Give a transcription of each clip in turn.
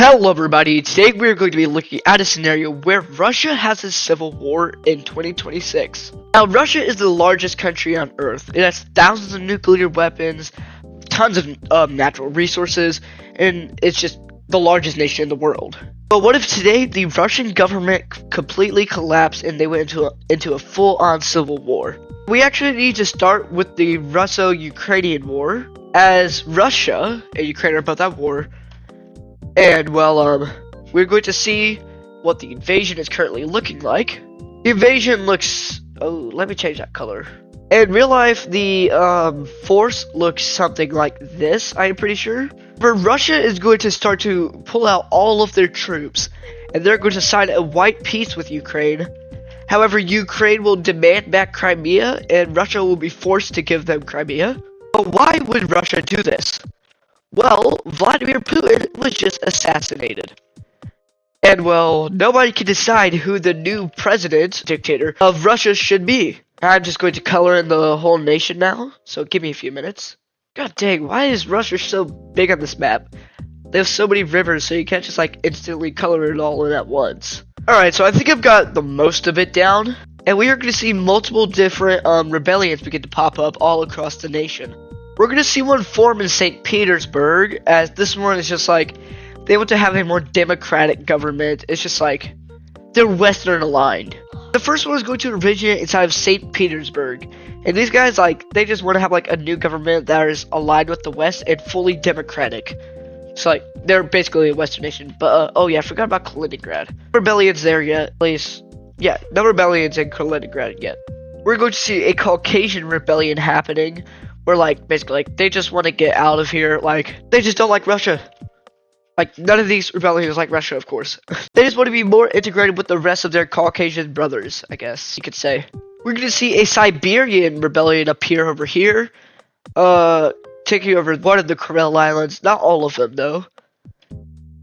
Hello everybody, today we're going to be looking at a scenario where Russia has a civil war in 2026. Now, Russia is the largest country on Earth. It has thousands of nuclear weapons, tons of natural resources, and it's just the largest nation in the world. But what if today the Russian government completely collapsed and they went into a full-on civil war? We actually need to start with the Russo-Ukrainian war, as Russia and Ukraine are both at war. And, well, we're going to see what the invasion is currently looking like. The invasion looks... oh, let me change that color. In real life, the, force looks something like this, I'm pretty sure. But Russia is going to start to pull out all of their troops, and they're going to sign a white peace with Ukraine. However, Ukraine will demand back Crimea, and Russia will be forced to give them Crimea. But why would Russia do this? Well, Vladimir Putin was just assassinated. And, well, nobody can decide who the new dictator of Russia should be. I'm just going to color in the whole nation now, so give me a few minutes. God dang, why is Russia so big on this map? They have so many rivers, so you can't just, like, instantly color it all in at once. Alright, so I think I've got the most of it down. And we are going to see multiple different rebellions begin to pop up all across the nation. We're going to see one form in St. Petersburg, as this one is just like, they want to have a more democratic government. It's just like, they're Western aligned. The first one is going to originate inside of St. Petersburg. And these guys, like, they just want to have, like, a new government that is aligned with the West and fully democratic. So, like, they're basically a Western nation. But, oh yeah, I forgot about Kaliningrad. No rebellions there yet, at least. Yeah, no rebellions in Kaliningrad yet. We're going to see a Caucasian rebellion happening. Where, like, basically, like, they just want to get out of here, like, they just don't like Russia. Like, none of these rebellions like Russia, of course. They just want to be more integrated with the rest of their Caucasian brothers, I guess you could say. We're going to see a Siberian rebellion appear over here. Taking over one of the Kuril Islands. Not all of them, though.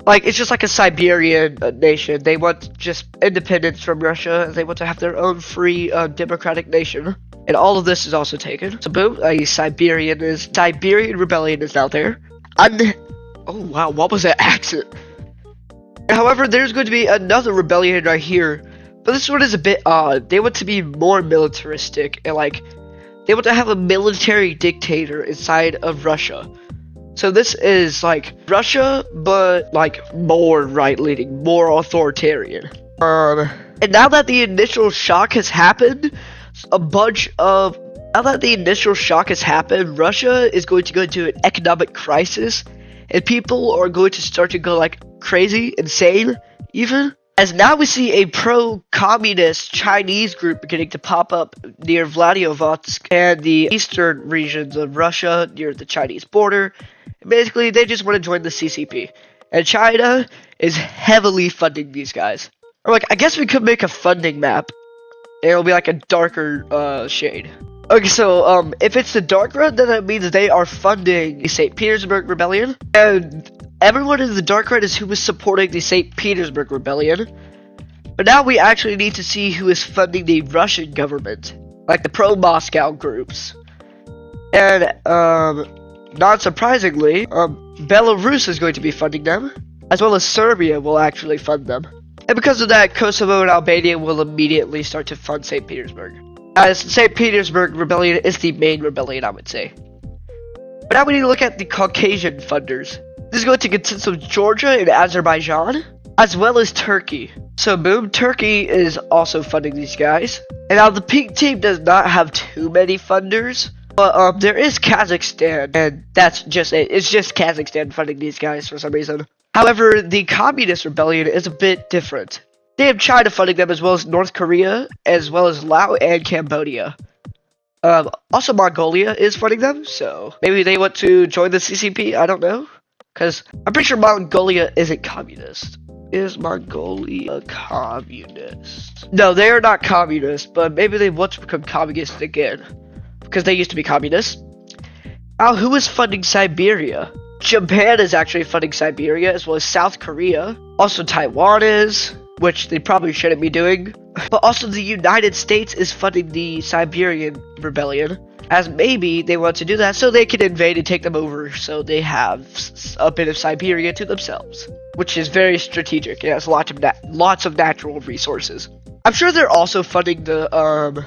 Like, it's just like a Siberian nation. They want just independence from Russia. They want to have their own free, democratic nation. And all of this is also taken. So boom, a Siberian rebellion is now there. Oh wow, what was that accent? However, there's going to be another rebellion right here. But this one is a bit odd. They want to be more militaristic. And like, they want to have a military dictator inside of Russia. So this is like Russia, but like more right-leaning, more authoritarian. And now that the initial shock has happened, Russia is going to go into an economic crisis, and people are going to start to go like crazy, insane, even. As now we see a pro-communist Chinese group beginning to pop up near Vladivostok and the eastern regions of Russia near the Chinese border. And basically, they just want to join the CCP. And China is heavily funding these guys. Or like, I guess we could make a funding map. It'll be like a darker shade. Okay, so if it's the dark red, then that means they are funding the St. Petersburg Rebellion. And everyone in the dark red is who is supporting the St. Petersburg Rebellion. But now we actually need to see who is funding the Russian government. Like the pro-Moscow groups. And, not surprisingly, Belarus is going to be funding them. As well as Serbia will actually fund them. And because of that, Kosovo and Albania will immediately start to fund St. Petersburg. As St. Petersburg Rebellion is the main rebellion, I would say. But now we need to look at the Caucasian funders. This is going to consist of Georgia and Azerbaijan, as well as Turkey. So boom, Turkey is also funding these guys. And now the pink team does not have too many funders. But there is Kazakhstan, and that's just it. It's just Kazakhstan funding these guys for some reason. However, the Communist Rebellion is a bit different. They have China funding them, as well as North Korea, as well as Laos and Cambodia. Also Mongolia is funding them, so maybe they want to join the CCP, I don't know. Because I'm pretty sure Mongolia isn't communist. Is Mongolia communist? No, they are not communist, but maybe they want to become communist again. Because they used to be communist. Now, who is funding Siberia? Japan is actually funding Siberia, as well as South Korea. Also Taiwan is, which they probably shouldn't be doing. But also the United States is funding the Siberian Rebellion. as maybe they want to do that so they can invade and take them over, so they have a bit of Siberia to themselves. which is very strategic. It has lots of natural resources. I'm sure they're also funding the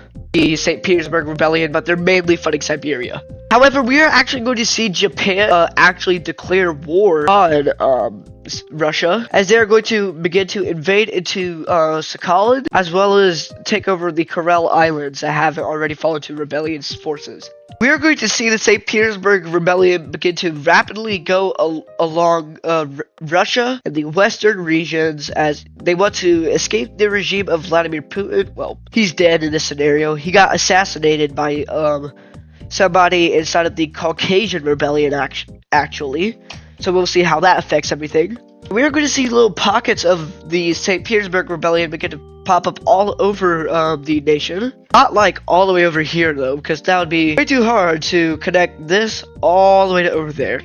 St. Petersburg Rebellion, but they're mainly funding Siberia. However, we are actually going to see Japan actually declare war on Russia, as they're going to begin to invade into Sakhalin, as well as take over the Kuril Islands that haven't already fallen to rebellion forces. We are going to see the St. Petersburg Rebellion begin to rapidly go along Russia and the western regions, as they want to escape the regime of Vladimir Putin. Well, he's dead in this scenario. He got assassinated by somebody inside of the Caucasian Rebellion, actually. So we'll see how that affects everything. We are going to see little pockets of the St. Petersburg Rebellion begin to pop up all over the nation. Not like all the way over here though, because that would be way too hard to connect this all the way to over there.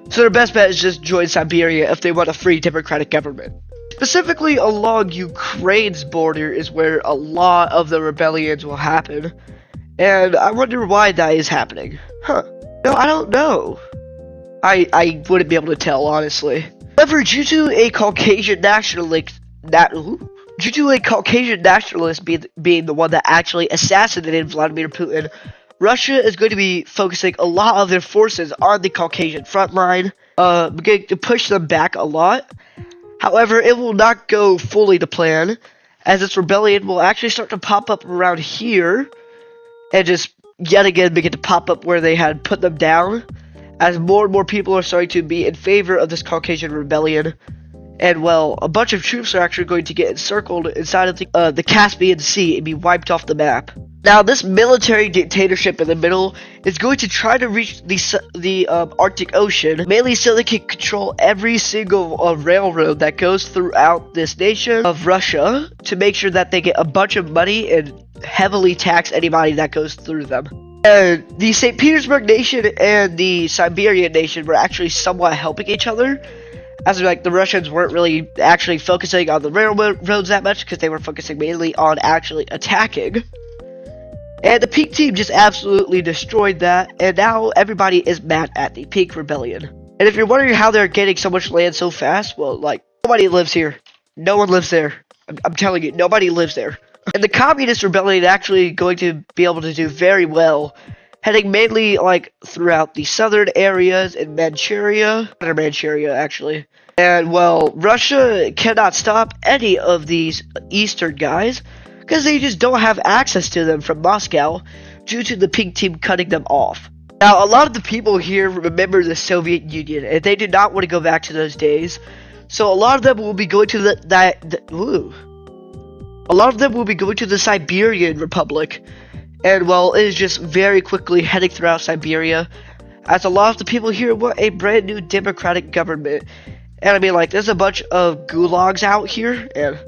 So their best bet is just join Siberia if they want a free democratic government. Specifically along Ukraine's border is where a lot of the rebellions will happen. And I wonder why that is happening. No, I don't know. I wouldn't be able to tell, honestly. However, due to a Caucasian nationalist being the one that actually assassinated Vladimir Putin, Russia is going to be focusing a lot of their forces on the Caucasian front line, beginning to push them back a lot. However, it will not go fully to plan, as this rebellion will actually start to pop up around here, and just yet again begin to pop up where they had put them down, as more and more people are starting to be in favor of this Caucasian rebellion. And well, a bunch of troops are actually going to get encircled inside of the Caspian Sea and be wiped off the map. Now, this military dictatorship in the middle is going to try to reach the Arctic Ocean, mainly so they can control every single railroad that goes throughout this nation of Russia, to make sure that they get a bunch of money and heavily tax anybody that goes through them. The St. Petersburg nation and the Siberian nation were actually somewhat helping each other, as like the Russians weren't really actually focusing on the railroads that much, because they were focusing mainly on actually attacking. And the Pink Team just absolutely destroyed that, and now everybody is mad at the Pink Rebellion. And if you're wondering how they're getting so much land so fast, well, like, nobody lives here. No one lives there. I'm telling you, nobody lives there. And the Communist Rebellion is actually going to be able to do very well, heading mainly like throughout the southern areas in Manchuria, actually. And well, Russia cannot stop any of these eastern guys, because they just don't have access to them from Moscow, due to the Pink Team cutting them off. Now, a lot of the people here remember the Soviet Union, and they do not want to go back to those days. So a lot of them will be going to the Siberian Republic, and well, it is just very quickly heading throughout Siberia, as a lot of the people here want a brand new democratic government. And I mean, like, there's a bunch of gulags out here, and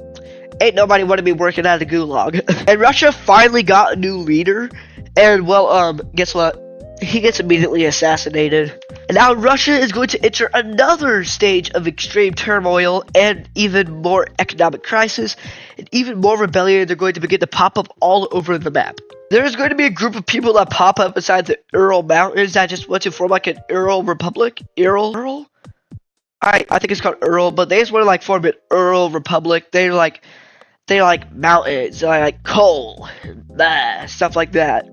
ain't nobody want to be working at a gulag. And Russia finally got a new leader, and well, guess what? He gets immediately assassinated. And now Russia is going to enter another stage of extreme turmoil and even more economic crisis, and even more rebellion. They're going to begin to pop up all over the map. There's going to be a group of people that pop up inside the Ural Mountains that just want to form like an Ural Republic. Ural? I think it's called Ural, but they just want to like form an Ural Republic. They like mountains, they like coal, blah, stuff like that.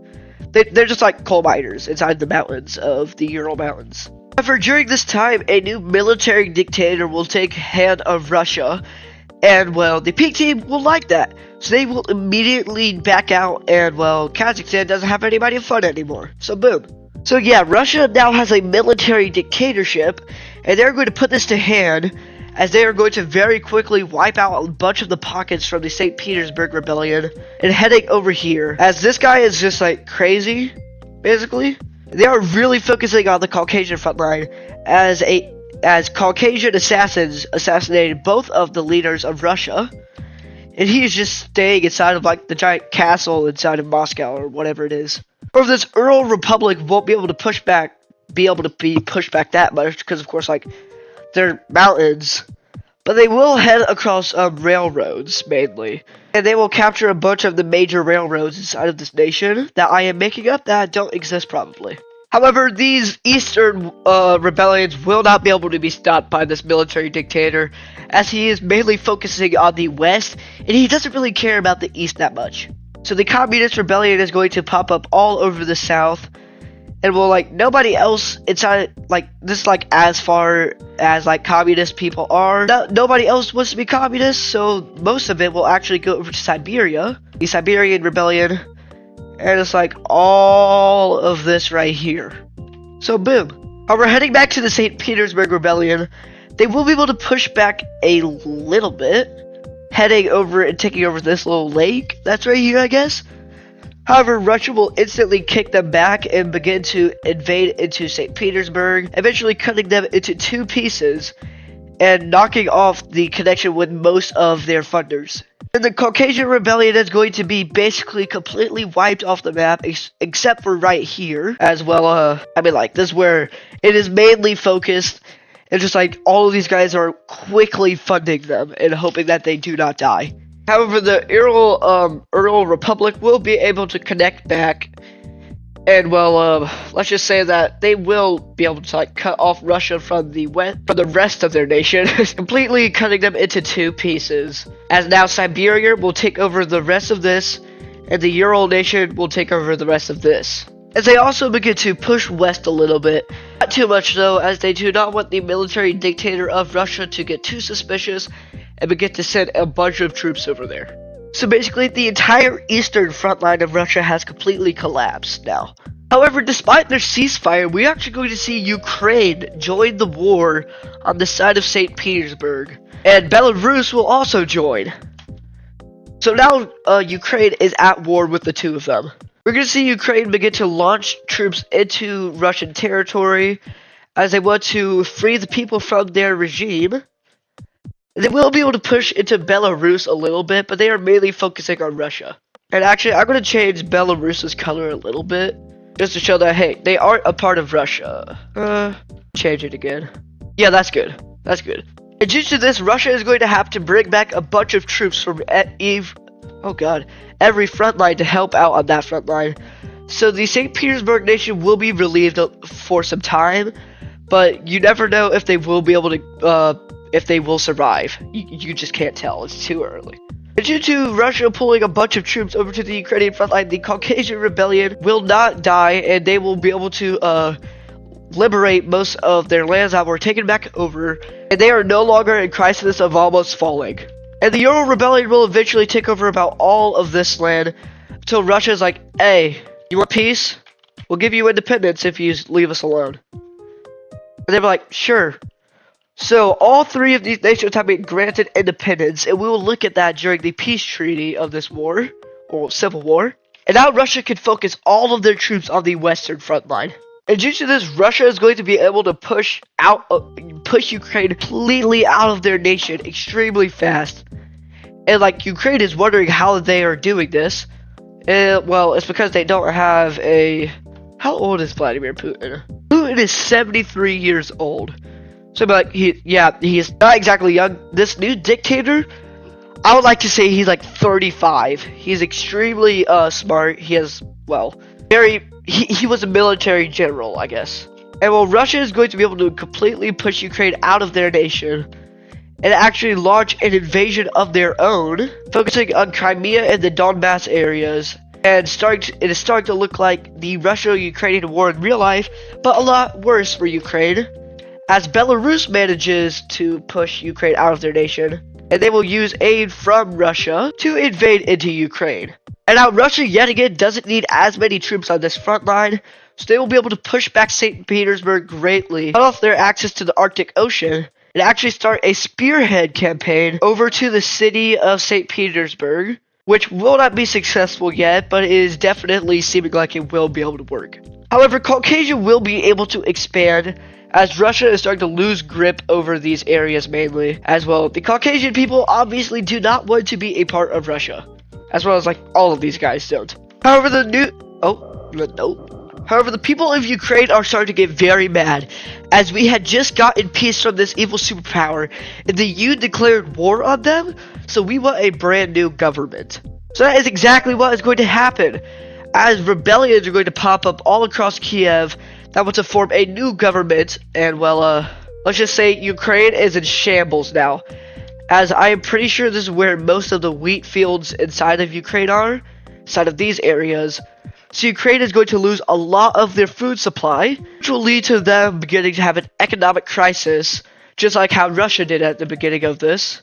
They're just like coal miners inside the mountains of the Ural Mountains. However, during this time, a new military dictator will take hand of Russia, and well, the Pink Team will like that, so they will immediately back out, and well, Kazakhstan doesn't have anybody in fun anymore, so boom. So yeah, Russia now has a military dictatorship, and they're going to put this to hand, as they are going to very quickly wipe out a bunch of the pockets from the St. Petersburg Rebellion, and heading over here, as this guy is just like crazy, basically. They are really focusing on the Caucasian frontline, as Caucasian assassins assassinated both of the leaders of Russia, and he is just staying inside of like the giant castle inside of Moscow or whatever it is. Or this Ural Republic won't be able to be pushed back that much, because of course, like, they're mountains, but they will head across railroads mainly, and they will capture a bunch of the major railroads inside of this nation that I am making up that don't exist probably. However, these eastern rebellions will not be able to be stopped by this military dictator, as he is mainly focusing on the west, and he doesn't really care about the east that much. So the communist rebellion is going to pop up all over the south, and will, like, nobody else inside, like, this, like, as far as, like, communist people are, nobody else wants to be communist, so most of it will actually go over to Siberia, the Siberian rebellion, and it's like all of this right here. So boom. We're heading back to the St. Petersburg rebellion. They will be able to push back a little bit, heading over and taking over this little lake that's right here, I guess. However, Russia will instantly kick them back and begin to invade into St. Petersburg, eventually cutting them into two pieces and knocking off the connection with most of their funders. And the Caucasian Rebellion is going to be basically completely wiped off the map, except for right here, as well, I mean, like, this is where it is mainly focused, and just, like, all of these guys are quickly funding them and hoping that they do not die. However, the Ural Republic will be able to connect back, and, well, let's just say that they will be able to, like, cut off Russia from the rest of their nation, completely cutting them into two pieces. As now Siberia will take over the rest of this, and the Ural nation will take over the rest of this. As they also begin to push west a little bit, not too much though, as they do not want the military dictator of Russia to get too suspicious and begin to send a bunch of troops over there. So basically, the entire eastern front line of Russia has completely collapsed now. However, despite their ceasefire, we're actually going to see Ukraine join the war on the side of St. Petersburg. And Belarus will also join. So now Ukraine is at war with the two of them. We're going to see Ukraine begin to launch troops into Russian territory as they want to free the people from their regime. They will be able to push into Belarus a little bit, but they are mainly focusing on Russia. And actually, I'm going to change Belarus's color a little bit, just to show that, hey, they aren't a part of Russia. Change it again. Yeah, that's good. That's good. And due to this, Russia is going to have to bring back a bunch of troops from every front line to help out on that front line. So the St. Petersburg nation will be relieved for some time, but you never know if they will be able to, if they will survive. You just can't tell. It's too early. And due to Russia pulling a bunch of troops over to the Ukrainian front line, the Caucasian Rebellion will not die, and they will be able to liberate most of their lands that were taken back over, and they are no longer in crisis of almost falling. And the Ural Rebellion will eventually take over about all of this land until Russia is like, hey, you want peace? We'll give you independence if you leave us alone. And they were like, sure. So all three of these nations have been granted independence, and we will look at that during the peace treaty of this war, or civil war. And now Russia can focus all of their troops on the western front line. And due to this, Russia is going to be able to push Ukraine completely out of their nation extremely fast. And like, Ukraine is wondering how they are doing this. And well, it's because they don't have a... How old is Vladimir Putin? Putin is 73 years old. So like, he's not exactly young. This new dictator, I would like to say he's like 35. He's extremely smart. He has, well, he was a military general, I guess. And well, Russia is going to be able to completely push Ukraine out of their nation and actually launch an invasion of their own, focusing on Crimea and the Donbass areas. And it is starting to look like the Russia-Ukrainian war in real life, but a lot worse for Ukraine, as Belarus manages to push Ukraine out of their nation, and they will use aid from Russia to invade into Ukraine. And now Russia yet again doesn't need as many troops on this front line, so they will be able to push back St. Petersburg greatly, cut off their access to the Arctic Ocean, and actually start a spearhead campaign over to the city of St. Petersburg, which will not be successful yet, but it is definitely seeming like it will be able to work. However, Caucasia will be able to expand, as Russia is starting to lose grip over these areas mainly. As well, the Caucasian people obviously do not want to be a part of Russia, as well as like all of these guys don't. However, However, the people of Ukraine are starting to get very mad, as we had just gotten peace from this evil superpower, and the EU declared war on them, so we want a brand new government. So that is exactly what is going to happen, as rebellions are going to pop up all across Kiev. that want to form a new government, and well, let's just say Ukraine is in shambles now, as I am pretty sure this is where most of the wheat fields inside of Ukraine are, inside of these areas. So Ukraine is going to lose a lot of their food supply, which will lead to them beginning to have an economic crisis, just like how Russia did at the beginning of this.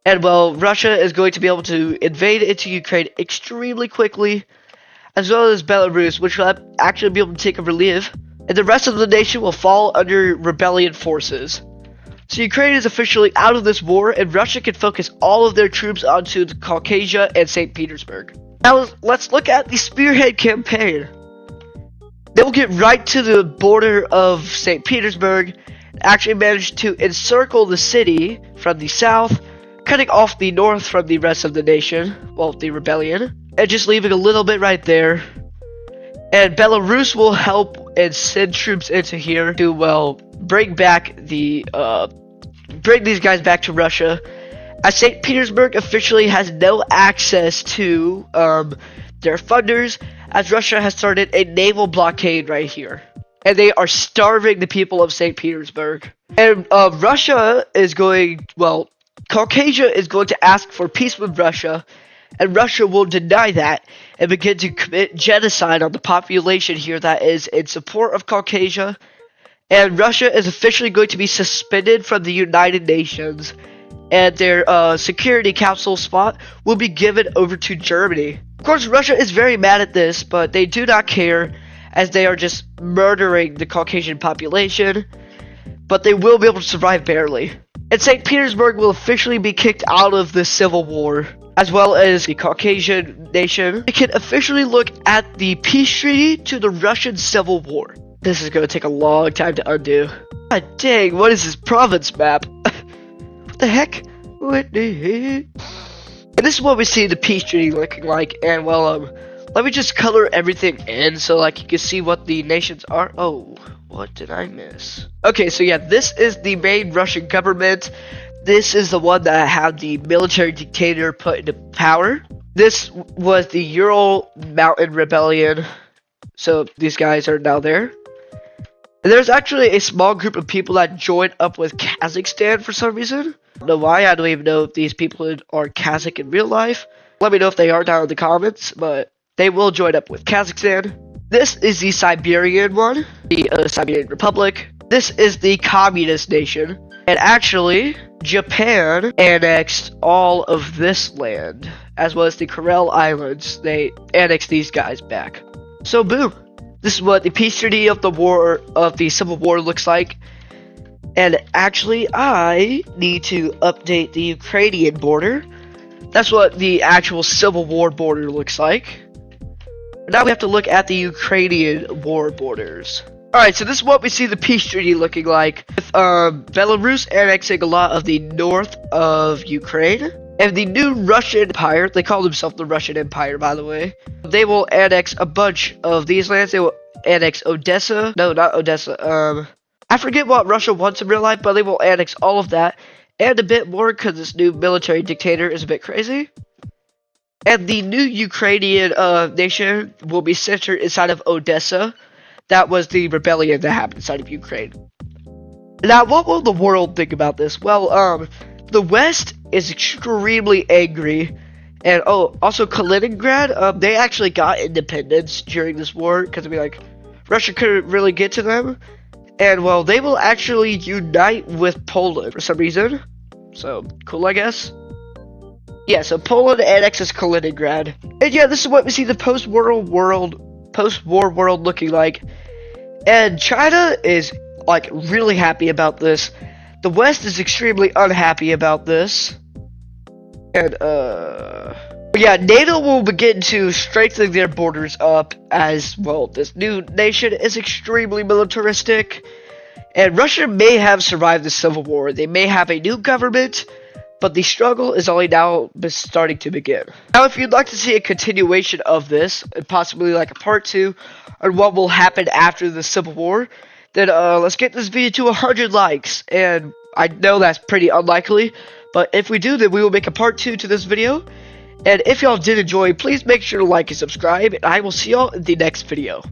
And well, Russia is going to be able to invade into Ukraine extremely quickly, as well as Belarus, which will actually be able to take a relief, and the rest of the nation will fall under rebellion forces. So Ukraine is officially out of this war, and Russia can focus all of their troops onto the Caucasia and St. Petersburg. Now let's look at the Spearhead campaign. They will get right to the border of St. Petersburg, and actually manage to encircle the city from the south, cutting off the north from the rest of the nation, well, the rebellion, and just leaving a little bit right there. And Belarus will help and send troops into here to, well, bring these guys back to Russia, as St. Petersburg officially has no access to their funders, as Russia has started a naval blockade right here, and they are starving the people of St. Petersburg. And Russia is going, well, Caucasia is going to ask for peace with Russia, and Russia will deny that and begin to commit genocide on the population here that is in support of Caucasia. And Russia is officially going to be suspended from the United Nations, and their Security Council spot will be given over to Germany. Of course, Russia is very mad at this, but they do not care, as they are just murdering the Caucasian population, but they will be able to survive barely. And St. Petersburg will officially be kicked out of the civil war, as well as the Caucasian nation. They can officially look at the peace treaty to the Russian Civil War. This is going to take a long time to undo. God dang, what is this province map? What the heck? What the heck? And this is what we see the peace treaty looking like. And well, let me just color everything in so like you can see what the nations are. Oh, what did I miss? Okay, so yeah, this is the main Russian government. This is the one that had the military dictator put into power. This was the Ural Mountain Rebellion. So these guys are now there. And there's actually a small group of people that joined up with Kazakhstan for some reason. I don't know why. I don't even know if these people are Kazakh in real life. Let me know if they are down in the comments, but they will join up with Kazakhstan. This is the Siberian one, the Siberian Republic. This is the communist nation. And actually, Japan annexed all of this land, as well as the Kuril Islands. They annexed these guys back. So boom. This is what the peace treaty of the Civil War looks like. And actually, I need to update the Ukrainian border. That's what the actual Civil War border looks like. Now we have to look at the Ukrainian war borders. Alright, so this is what we see the peace treaty looking like, with Belarus annexing a lot of the north of Ukraine. And the new Russian Empire, they call themselves the Russian Empire, by the way. They will annex a bunch of these lands. They will annex Odessa. No, not Odessa. I forget what Russia wants in real life, but they will annex all of that. And a bit more, because this new military dictator is a bit crazy. And the new Ukrainian nation will be centered inside of Odessa. That was the rebellion that happened inside of Ukraine. Now, what will the world think about this? Well, the West is extremely angry. And, oh, also Kaliningrad, they actually got independence during this war. Because, I mean, like, Russia couldn't really get to them. And, well, they will actually unite with Poland for some reason. So, cool, I guess. Yeah, so Poland annexes Kaliningrad. And, yeah, this is what we see the post-war world looking like. And China is, like, really happy about this. The West is extremely unhappy about this. And, yeah, NATO will begin to strengthen their borders up as, well, this new nation is extremely militaristic. And Russia may have survived the Civil War. They may have a new government, but the struggle is only now starting to begin. Now, if you'd like to see a continuation of this, and possibly like a part 2, on what will happen after the Civil War, then let's get this video to 100 likes. And I know that's pretty unlikely, but if we do, then we will make a part 2 to this video. And if y'all did enjoy, please make sure to like and subscribe, and I will see y'all in the next video.